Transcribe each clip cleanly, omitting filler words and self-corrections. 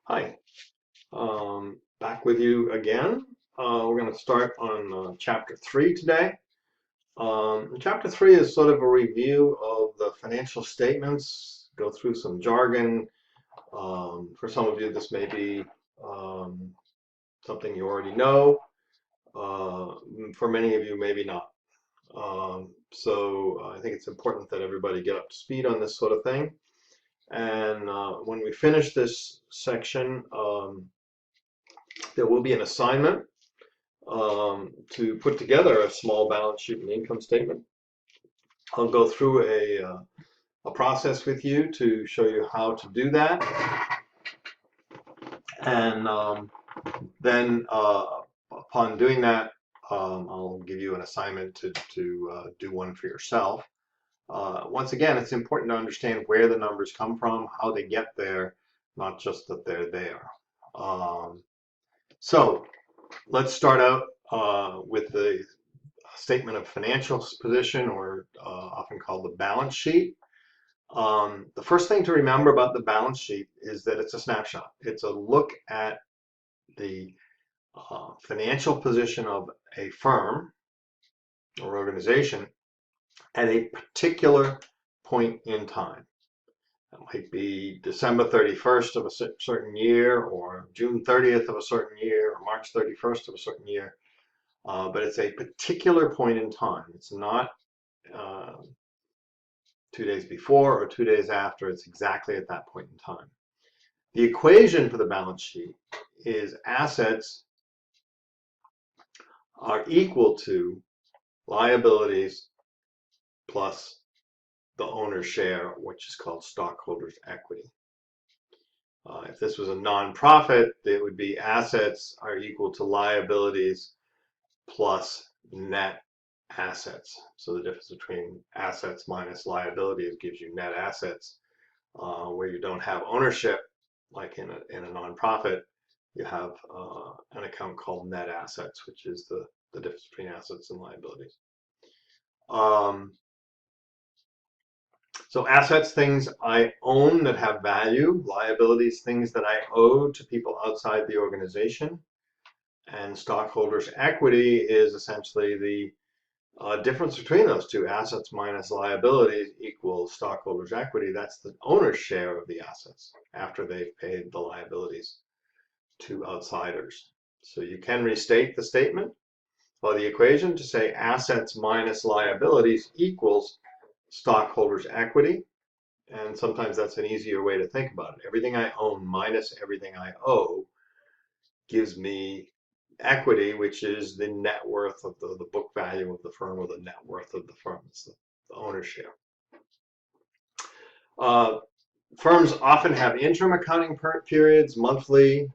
Hi, back with you again. We're going to start on chapter 3 today. Chapter 3 is sort of a review of the financial statements, go through some jargon. For some of you, this may be um, something you already know. For many of you, maybe not. So I think it's important that everybody get up to speed on this sort of thing. And when we finish this section, there will be an assignment to put together a small balance sheet and income statement. I'll go through a process with you to show you how to do that. And then upon doing that, I'll give you an assignment to do one for yourself. Once again, it's important to understand where the numbers come from, how they get there, not just that they're there. So let's start out with the statement of financial position, or often called the balance sheet. The first thing to remember about the balance sheet is that it's a snapshot. It's a look at the financial position of a firm or organization at a particular point in time. It might be December 31st of a certain year, or June 30th of a certain year, or March 31st of a certain year. But it's a particular point in time. It's not 2 days before or 2 days after. It's exactly at that point in time. The equation for the balance sheet is assets are equal to liabilities plus the owner's share, which is called stockholders' equity. If this was a nonprofit, it would be assets are equal to liabilities plus net assets. So the difference between assets minus liabilities gives you net assets. Where you don't have ownership, like in a nonprofit, you have an account called net assets, which is the difference between assets and liabilities. So assets, things I own that have value. Liabilities, things that I owe to people outside the organization. And stockholders' equity is essentially the difference between those two. Assets minus liabilities equals stockholders' equity. That's the owner's share of the assets after they've paid the liabilities to outsiders. So you can restate the statement or the equation to say assets minus liabilities equals stockholders' equity. And sometimes that's an easier way to think about it. Everything I own minus everything I owe gives me equity, which is the net worth of the book value of the firm, or the net worth of the firm. It's the owner's share. Firms often have interim accounting periods, monthly,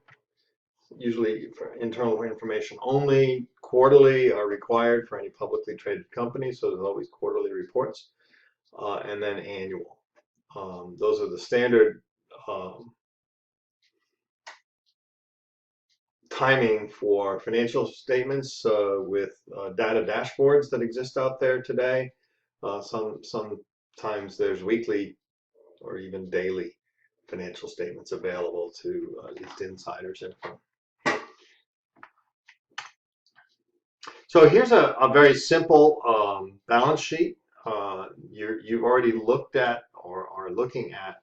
usually for internal information only. Quarterly are required for any publicly traded company, so there's always quarterly reports, and then annual. Those are the standard timing for financial statements with data dashboards that exist out there today. Sometimes there's weekly or even daily financial statements available to at least insiders info. So here's a very simple balance sheet. You've already looked at or are looking at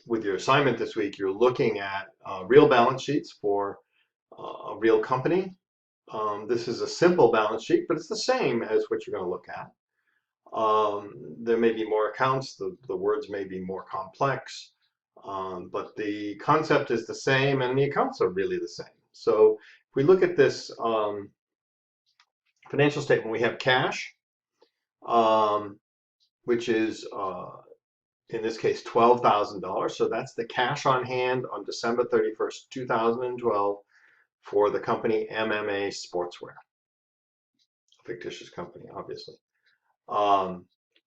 with your assignment this week. You're looking at real balance sheets for a real company. This is a simple balance sheet, but it's the same as what you're going to look at. There may be more accounts, the words may be more complex, but the concept is the same and the accounts are really the same. So if we look at this financial statement, we have cash, which is in this case $12,000. So that's the cash on hand on December 31st, 2012 for the company MMA Sportswear, a fictitious company, obviously.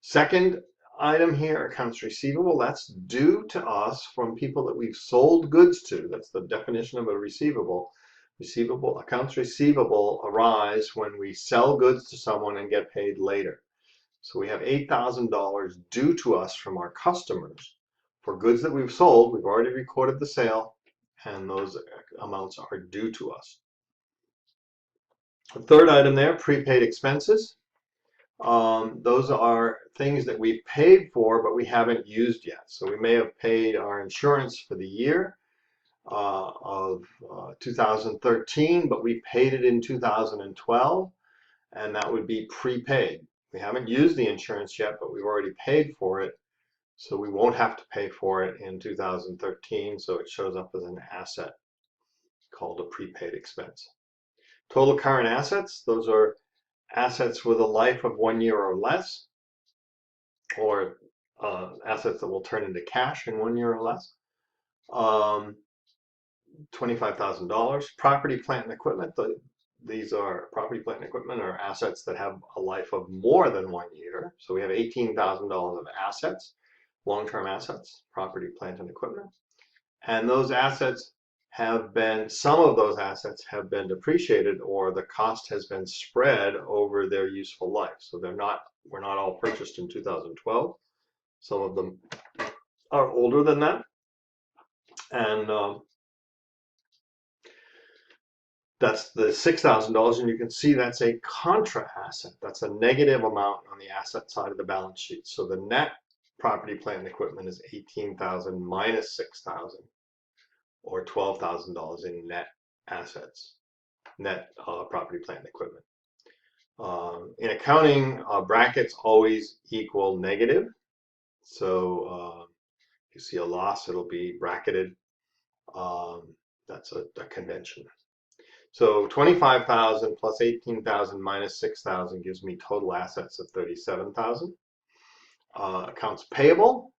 Second item here, accounts receivable. That's due to us from people that we've sold goods to. That's the definition of a receivable. Accounts receivable arise when we sell goods to someone and get paid later. So we have $8,000 due to us from our customers For goods that we've sold, we've already recorded the sale, and those amounts are due to us. The third item there, prepaid expenses. Those are things that we've paid for, but we haven't used yet. So we may have paid our insurance for the year of 2013, but we paid it in 2012, and that would be prepaid. We haven't used the insurance yet, but we've already paid for it, so we won't have to pay for it in 2013, so it shows up as an asset called a prepaid expense. Total current assets, those are assets with a life of 1 year or less, or assets that will turn into cash in 1 year or less. $25,000. Property, plant, and equipment. These are property, plant, and equipment are assets that have a life of more than 1 year. So we have $18,000 of assets, long-term assets, property, plant, and equipment. And those assets have been, some of those assets have been depreciated, or the cost has been spread over their useful life. So we're not all purchased in 2012. Some of them are older than that. And that's the $6,000, and you can see that's a contra asset. That's a negative amount on the asset side of the balance sheet. So the net property, plant, and equipment is $18,000 minus $6,000, or $12,000 in net assets, net property, plant, and equipment. In accounting, brackets always equal negative. So if you see a loss, it'll be bracketed. That's a convention. So 25,000 plus 18,000 minus 6,000 gives me total assets of 37,000. Accounts payable.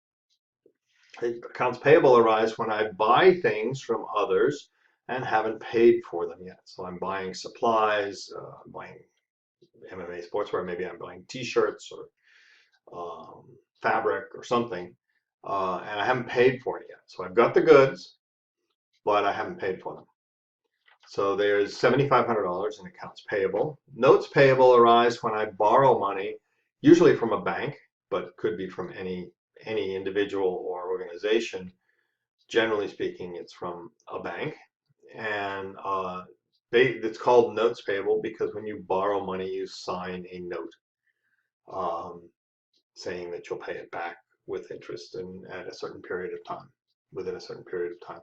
Accounts payable arise when I buy things from others and haven't paid for them yet. So I'm buying supplies, I'm buying MMA sportswear, maybe I'm buying t-shirts or fabric or something, and I haven't paid for it yet. So I've got the goods, but I haven't paid for them. So there's $7,500 in accounts payable. Notes payable arise when I borrow money, usually from a bank, but could be from any individual or organization. Generally speaking, it's from a bank. And it's called notes payable because when you borrow money, you sign a note saying that you'll pay it back with interest and at a certain period of time, within a certain period of time.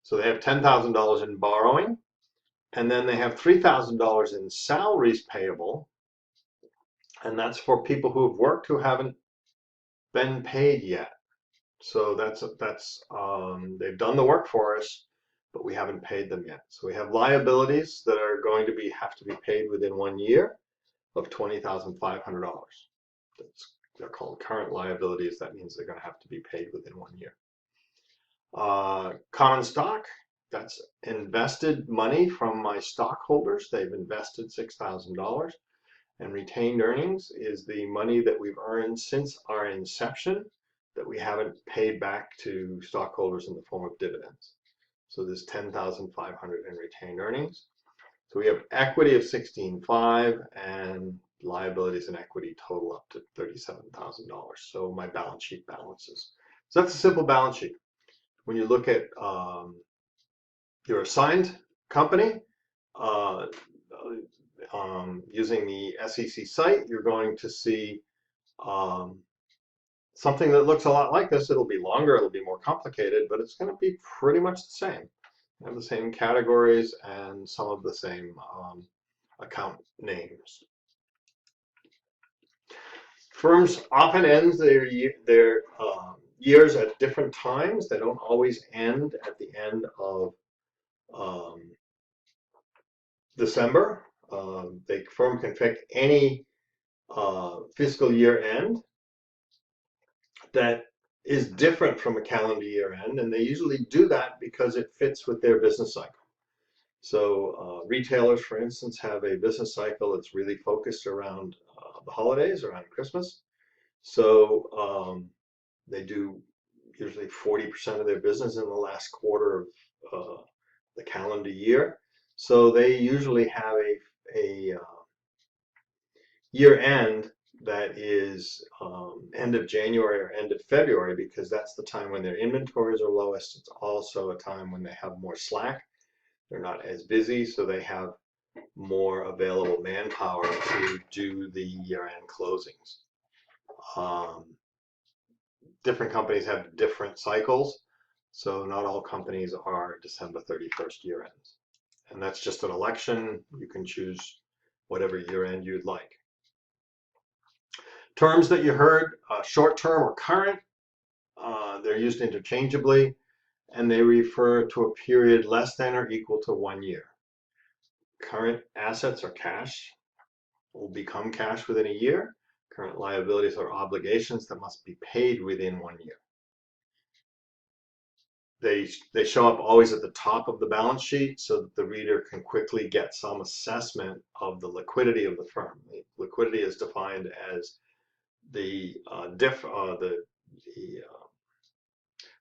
So they have $10,000 in borrowing. And then they have $3,000 in salaries payable, and that's for people who have worked who haven't been paid yet. So they've done the work for us, but we haven't paid them yet. So we have liabilities that are going to have to be paid within 1 year of $20,500. They're called current liabilities. That means they're going to have to be paid within 1 year. Common stock. That's invested money from my stockholders. They've invested $6,000. And retained earnings is the money that we've earned since our inception that we haven't paid back to stockholders in the form of dividends. So there's $10,500 in retained earnings. So we have equity of $16,500 and liabilities and equity total up to $37,000. So my balance sheet balances. So that's a simple balance sheet. When you look at your assigned company, using the SEC site, you're going to see something that looks a lot like this. It'll be longer, it'll be more complicated, but it's going to be pretty much the same. You have the same categories and some of the same account names. Firms often end their years at different times. They don't always end at the end of December. The firm can pick any fiscal year end that is different from a calendar year end, and they usually do that because it fits with their business cycle. So retailers, for instance, have a business cycle that's really focused around the holidays, around Christmas. So they do usually 40% of their business in the last quarter of the calendar year. So they usually have a year end that is end of January or end of February, because that's the time when their inventories are lowest. It's also a time when they have more slack. They're not as busy, so they have more available manpower to do the year-end closings. Different companies have different cycles, so not all companies are December 31st year ends. And that's just an election. You can choose whatever year end you'd like. Terms that you heard, short-term or current, they're used interchangeably, and they refer to a period less than or equal to 1 year. Current assets are cash, will become cash within a year. Current liabilities are obligations that must be paid within 1 year. They show up always at the top of the balance sheet so that the reader can quickly get some assessment of the liquidity of the firm. The liquidity is defined as the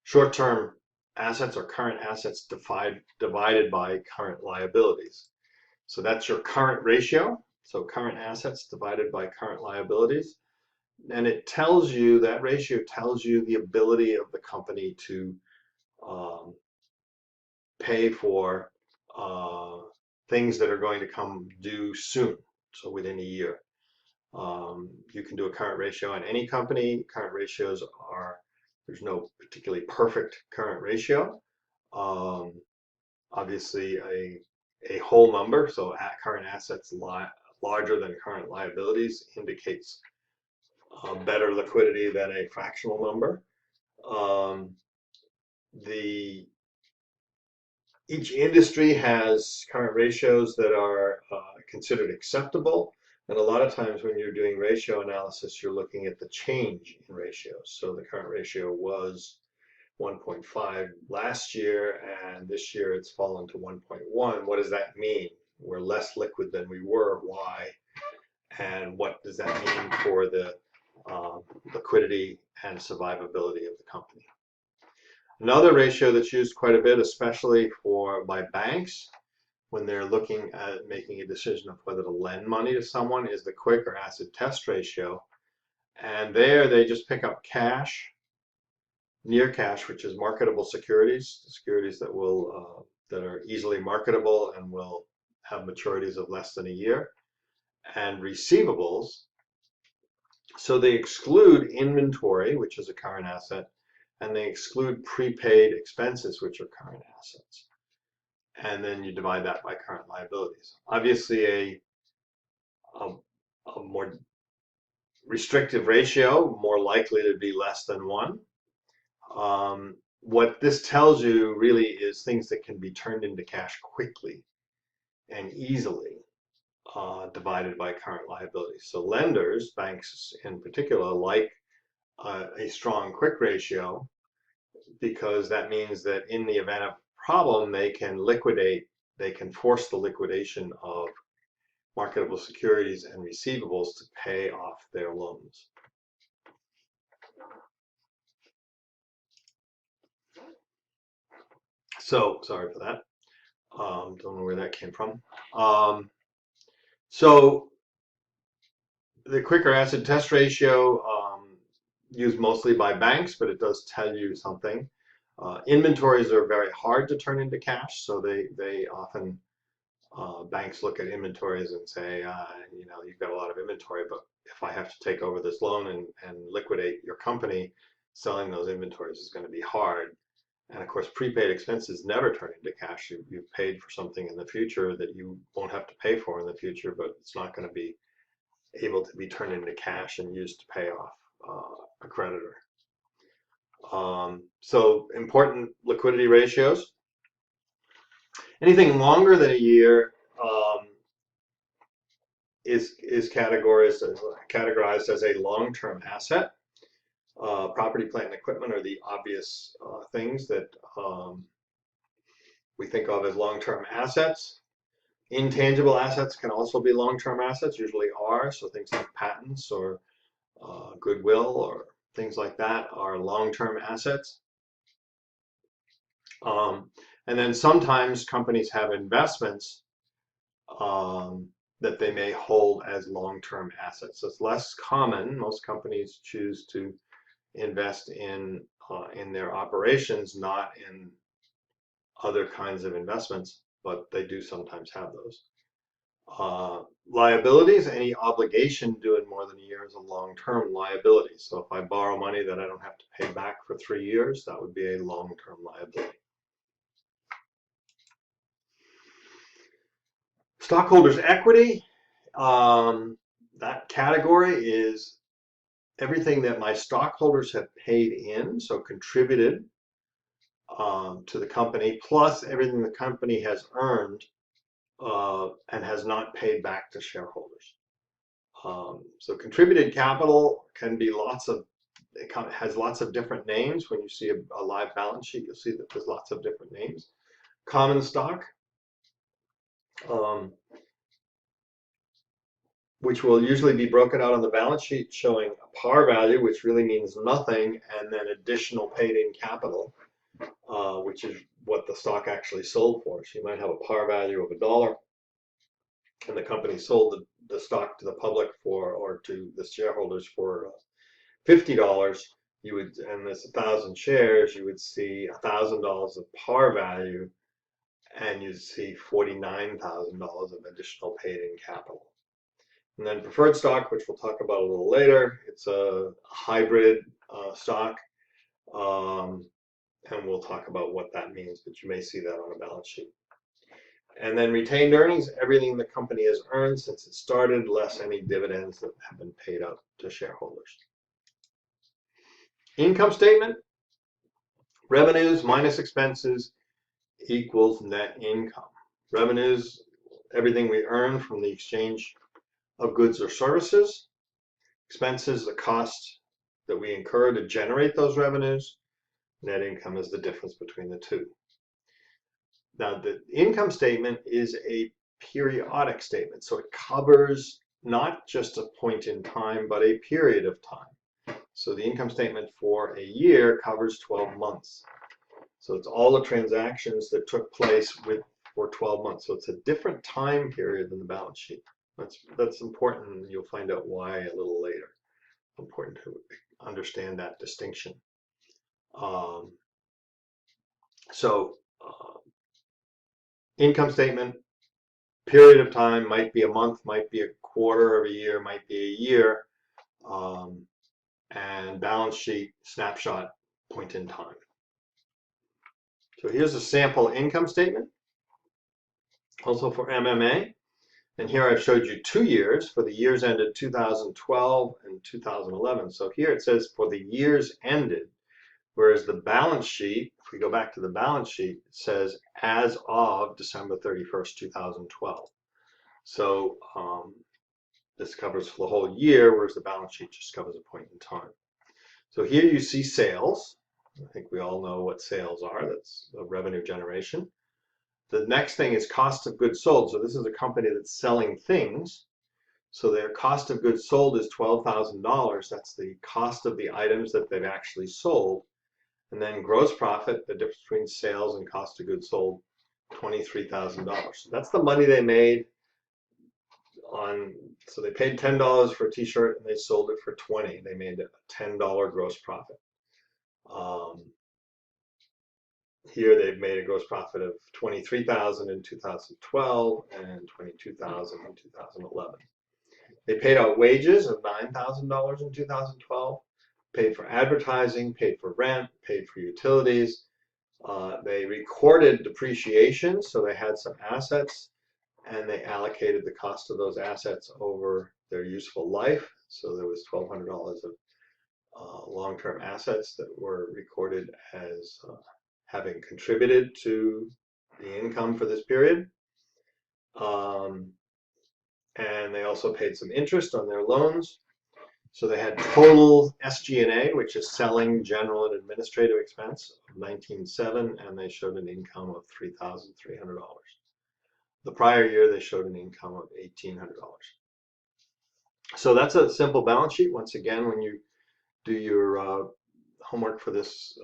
short-term assets or current assets divided by current liabilities. So that's your current ratio. So current assets divided by current liabilities. And it tells you, that ratio tells you the ability of the company to pay for things that are going to come due soon, so within a year. You can do a current ratio on any company. Current ratios are, there's no particularly perfect current ratio. Obviously a whole number, so current assets larger than current liabilities indicates better liquidity than a fractional number. Each industry has current ratios that are considered acceptable. And a lot of times when you're doing ratio analysis, you're looking at the change in ratios. So the current ratio was 1.5 last year, and this year it's fallen to 1.1. What does that mean? We're less liquid than we were. Why? And what does that mean for the liquidity and survivability of the company? Another ratio that's used quite a bit, especially by banks, when they're looking at making a decision of whether to lend money to someone, is the quick or acid test ratio. And there they just pick up cash, near cash, which is marketable securities, securities that will that are easily marketable and will have maturities of less than a year, and receivables. So they exclude inventory, which is a current asset, and they exclude prepaid expenses, which are current assets. And then you divide that by current liabilities. Obviously, a more restrictive ratio, more likely to be less than 1. What this tells you really is things that can be turned into cash quickly and easily, divided by current liabilities. So lenders, banks in particular, like a strong quick ratio, because that means that in the event of problem, they can force the liquidation of marketable securities and receivables to pay off their loans. So, sorry for that. Don't know where that came from. So the quick or acid test ratio, used mostly by banks, but it does tell you something. Inventories are very hard to turn into cash, so they often, banks look at inventories and say, you know, you've got a lot of inventory, but if I have to take over this loan and liquidate your company, selling those inventories is going to be hard. And of course, prepaid expenses never turn into cash. You've paid for something in the future that you won't have to pay for in the future, but it's not going to be able to be turned into cash and used to pay off a creditor. So important liquidity ratios. Anything longer than a year is categorized as a long-term asset. Property, plant, and equipment are the obvious things that we think of as long-term assets. Intangible assets can also be long-term assets, usually are. So things like patents or goodwill or things like that are long-term assets. And then sometimes companies have investments that they may hold as long-term assets. So it's less common. Most companies choose to invest in their operations, not in other kinds of investments, but they do sometimes have those. Liabilities, any obligation due in more than a year is a long-term liability. So if I borrow money that I don't have to pay back for 3 years, that would be a long-term liability. Stockholders' equity, that category is everything that my stockholders have paid in, so contributed to the company, plus everything the company has earned and has not paid back to shareholders. So contributed capital can be it has lots of different names. When you see a live balance sheet, you'll see that there's lots of different names. Common stock, which will usually be broken out on the balance sheet showing a par value, which really means nothing, and then additional paid in capital, which is what the stock actually sold for. So you might have a par value of $1, and the company sold the stock to the public or to the shareholders for $50. You would, and there's 1,000 shares, you would see $1,000 of par value, and you'd see $49,000 of additional paid in capital. And then preferred stock, which we'll talk about a little later, it's a hybrid stock, and we'll talk about what that means, but you may see that on a balance sheet. And then retained earnings, everything the company has earned since it started, less any dividends that have been paid out to shareholders. Income statement, revenues minus expenses equals net income. Revenues, everything we earn from the exchange of goods or services. Expenses, the cost that we incur to generate those revenues. Net income is the difference between the two. Now, the income statement is a periodic statement, so it covers not just a point in time, but a period of time. So the income statement for a year covers 12 months. So it's all the transactions that took place for 12 months. So it's a different time period than the balance sheet. That's important, and you'll find out why a little later. Important to understand that distinction. Income statement, period of time, might be a month, might be a quarter of a year, might be a year, and balance sheet, snapshot, point in time. So here's a sample income statement, also for MMA. And here I've showed you 2 years for the years ended 2012 and 2011. So here it says for the years ended, whereas the balance sheet, if we go back to the balance sheet, it says as of December 31st, 2012. So this covers for the whole year, whereas the balance sheet just covers a point in time. So here you see sales. I think we all know what sales are. That's a revenue generation. The next thing is cost of goods sold. So this is a company that's selling things. So their cost of goods sold is $12,000. That's the cost of the items that they've actually sold. And then gross profit, the difference between sales and cost of goods sold, $23,000. So that's the money they made on, so they paid $10 for a t-shirt and they sold it for $20. They made a $10 gross profit. Here they've made a gross profit of $23,000 in 2012 and $22,000 in 2011. They paid out wages of $9,000 in 2012, paid for advertising, paid for rent, paid for utilities. They recorded depreciation, so they had some assets, and they allocated the cost of those assets over their useful life. So there was $1,200 of long-term assets that were recorded as having contributed to the income for this period. And they also paid some interest on their loans. So they had total SG&A, which is selling, general, and administrative expense, of $19,700, and they showed an income of $3,300. The prior year, they showed an income of $1,800. So that's a simple balance sheet. Once again, when you do your homework for this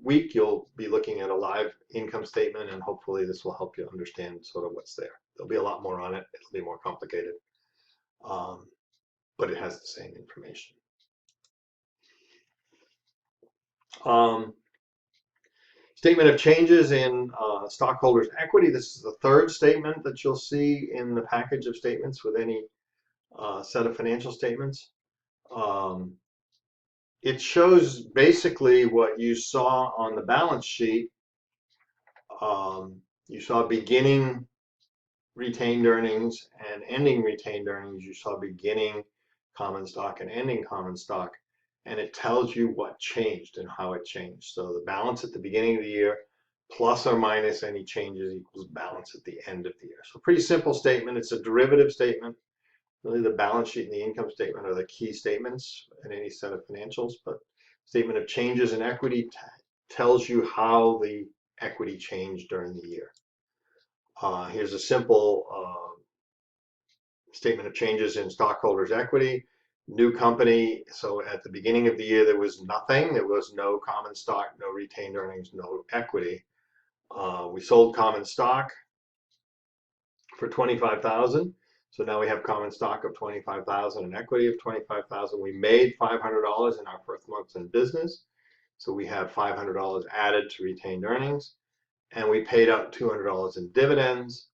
week, you'll be looking at a live income statement, and hopefully this will help you understand sort of what's there. There'll be a lot more on it. It'll be more complicated, but it has the same information. Statement of changes in stockholders' equity. This is the third statement that you'll see in the package of statements with any set of financial statements. It shows basically what you saw on the balance sheet. You saw beginning retained earnings and ending retained earnings. You saw beginning common stock and ending common stock, and it tells you what changed and how it changed. So the balance at the beginning of the year plus or minus any changes equals balance at the end of the year. So pretty simple statement. It's a derivative statement. Really, the balance sheet and the income statement are the key statements in any set of financials, but statement of changes in equity tells you how the equity changed during the year. Here's a simple statement of changes in stockholders' equity. New company, so at the beginning of the year there was nothing. There was no common stock, no retained earnings, no equity. We sold common stock for $25,000. So now we have common stock of $25,000 and equity of $25,000. We made $500 in our first month in business. So we have $500 added to retained earnings, and we paid out $200 in dividends.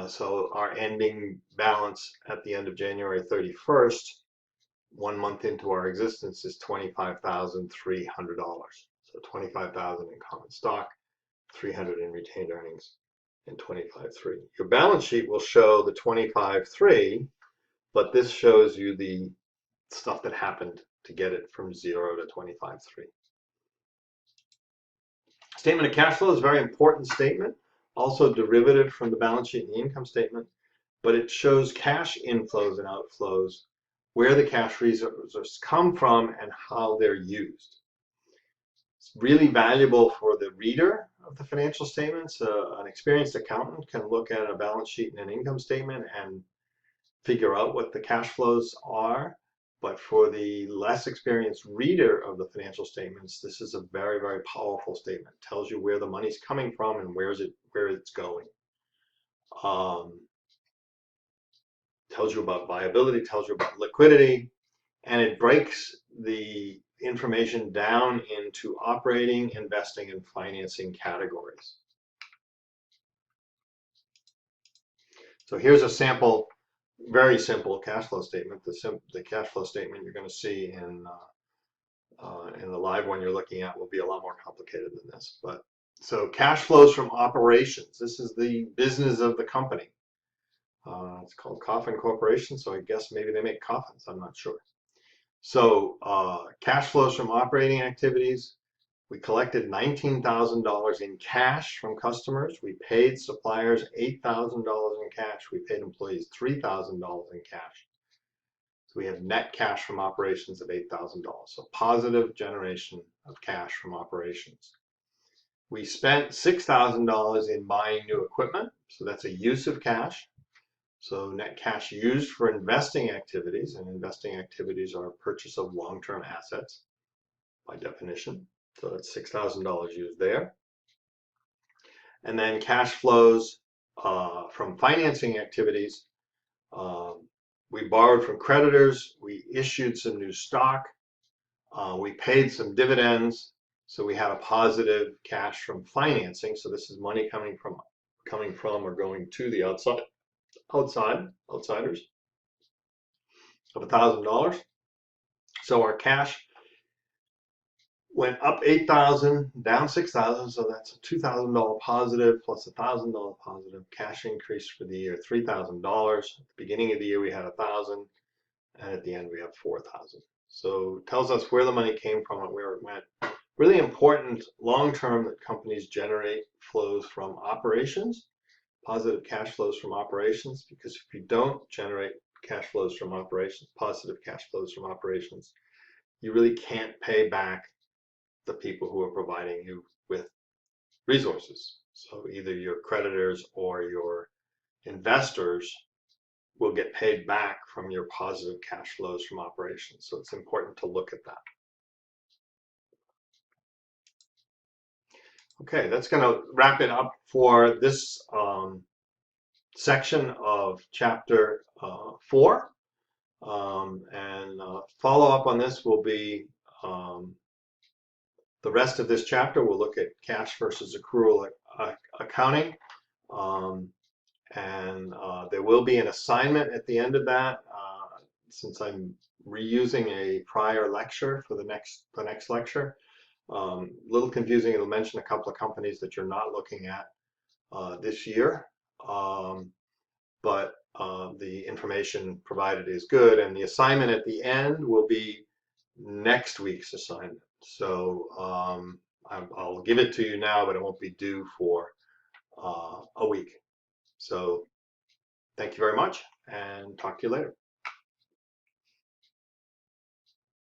So our ending balance at the end of January 31st, 1 month into our existence, is $25,300. So $25,000 in common stock, $300 in retained earnings, and $25,300. Your balance sheet will show the $25,300, but this shows you the stuff that happened to get it from 0 to $25,300. Statement of cash flow is a very important statement, also derivative from the balance sheet and the income statement, but it shows cash inflows and outflows, where the cash resources come from and how they're used. It's really valuable for the reader of the financial statements. An experienced accountant can look at a balance sheet and an income statement and figure out what the cash flows are. But for the less experienced reader of the financial statements, this is a very, very powerful statement. It tells you where the money's coming from and where it's going. Tells you about viability, tells you about liquidity, and it breaks the information down into operating, investing, and financing categories. So here's a sample, very simple cash flow statement. The cash flow statement you're going to see in the live one you're looking at will be a lot more complicated than this. But so cash flows from operations. This is the business of the company. It's called Coffin Corporation, so I guess maybe they make coffins. I'm not sure. So cash flows from operating activities. We collected $19,000 in cash from customers. We paid suppliers $8,000 in cash. We paid employees $3,000 in cash. So we have net cash from operations of $8,000. So positive generation of cash from operations. We spent $6,000 in buying new equipment. So that's a use of cash. So net cash used for investing activities, and investing activities are purchase of long-term assets by definition. So that's $6,000 used there. And then cash flows from financing activities. We borrowed from creditors. We issued some new stock. We paid some dividends. So we had a positive cash from financing. So this is money coming from or going to the outsiders of $1,000. So our cash went up $8,000, down $6,000, so that's a $2,000 positive plus a $1,000 positive. Cash increase for the year $3,000. At the beginning of the year we had $1,000, and at the end we have $4,000. So it tells us where the money came from and where it went. Really important long-term that companies generate flows from operations, positive cash flows from operations, because if you don't generate cash flows from operations, positive cash flows from operations, you really can't pay back the people who are providing you with resources. So either your creditors or your investors will get paid back from your positive cash flows from operations. So it's important to look at that. Okay, that's going to wrap it up for this section of chapter 4. And follow up on this will be the rest of this chapter. We'll look at cash versus accrual accounting. And there will be an assignment at the end of that, since I'm reusing a prior lecture for the next lecture. A little confusing. It'll mention a couple of companies that you're not looking at this year, but the information provided is good, and the assignment at the end will be next week's assignment. So I'll give it to you now, but it won't be due for a week. So thank you very much, and talk to you later.